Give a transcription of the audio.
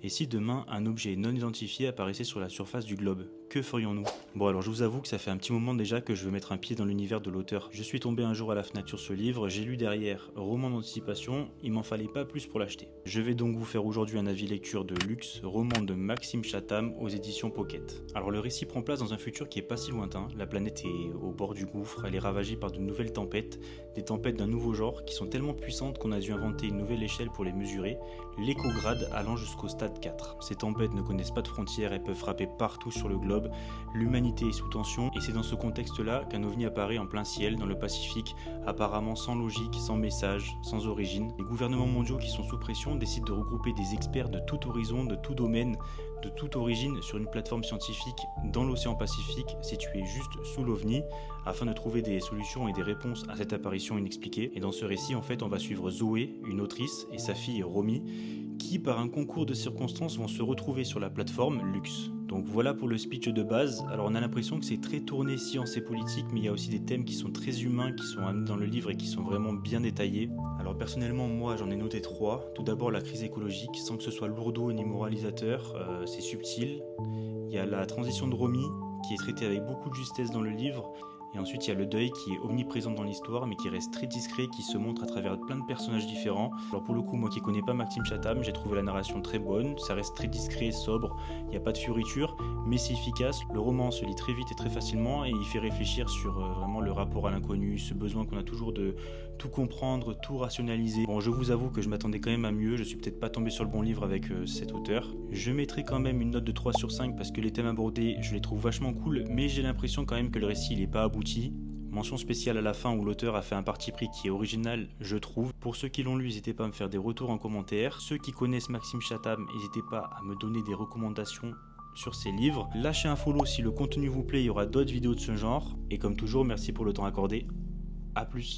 Et si demain, un objet non identifié apparaissait sur la surface du globe, que ferions-nous? Bon alors je vous avoue que ça fait un petit moment déjà que je veux mettre un pied dans l'univers de l'auteur. Je suis tombé un jour à la fenêtre sur ce livre, j'ai lu derrière roman d'anticipation, il m'en fallait pas plus pour l'acheter. Je vais donc vous faire aujourd'hui un avis lecture de luxe, roman de Maxime Chatham aux éditions Pocket. Alors le récit prend place dans un futur qui est pas si lointain, la planète est au bord du gouffre, elle est ravagée par de nouvelles tempêtes, des tempêtes d'un nouveau genre qui sont tellement puissantes qu'on a dû inventer une nouvelle échelle pour les mesurer, l'écograde allant jusqu'au stade 4. Ces tempêtes ne connaissent pas de frontières et peuvent frapper partout sur le globe, l'humanité est sous tension et c'est dans ce contexte-là qu'un ovni apparaît en plein ciel dans le Pacifique, apparemment sans logique, sans message, sans origine. Les gouvernements mondiaux qui sont sous pression décident de regrouper des experts de tout horizon, de tout domaine, de toute origine sur une plateforme scientifique dans l'océan Pacifique situé juste sous l'OVNI afin de trouver des solutions et des réponses à cette apparition inexpliquée. Et dans ce récit, en fait, on va suivre Zoé, une autrice, et sa fille Romy, qui, par un concours de circonstances, vont se retrouver sur la plateforme Lux. Donc voilà pour le speech de base. Alors on a l'impression que c'est très tourné science et politique, mais il y a aussi des thèmes qui sont très humains, qui sont amenés dans le livre et qui sont vraiment bien détaillés. Alors personnellement, moi j'en ai noté 3. Tout d'abord la crise écologique, sans que ce soit lourdeau ni moralisateur, c'est subtil. Il y a la transition de Romy, qui est traitée avec beaucoup de justesse dans le livre. Et ensuite, il y a le deuil qui est omniprésent dans l'histoire, mais qui reste très discret, qui se montre à travers plein de personnages différents. Alors pour le coup, moi qui connais pas Maxime Chatham, j'ai trouvé la narration très bonne, ça reste très discret, sobre, il n'y a pas de fioriture, mais c'est efficace. Le roman se lit très vite et très facilement, et il fait réfléchir sur vraiment le rapport à l'inconnu, ce besoin qu'on a toujours de tout comprendre, tout rationaliser. Bon, je vous avoue que je m'attendais quand même à mieux, je suis peut-être pas tombé sur le bon livre avec cet auteur. Je mettrai quand même une note de 3 sur 5 parce que les thèmes abordés, je les trouve vachement cool, mais j'ai l'impression quand même que le récit il est pas abouti. Mention spéciale à la fin où l'auteur a fait un parti pris qui est original, je trouve. Pour ceux qui l'ont lu, n'hésitez pas à me faire des retours en commentaire. Ceux qui connaissent Maxime Chatham, n'hésitez pas à me donner des recommandations sur ses livres. Lâchez un follow si le contenu vous plaît, il y aura d'autres vidéos de ce genre. Et comme toujours, merci pour le temps accordé. A plus.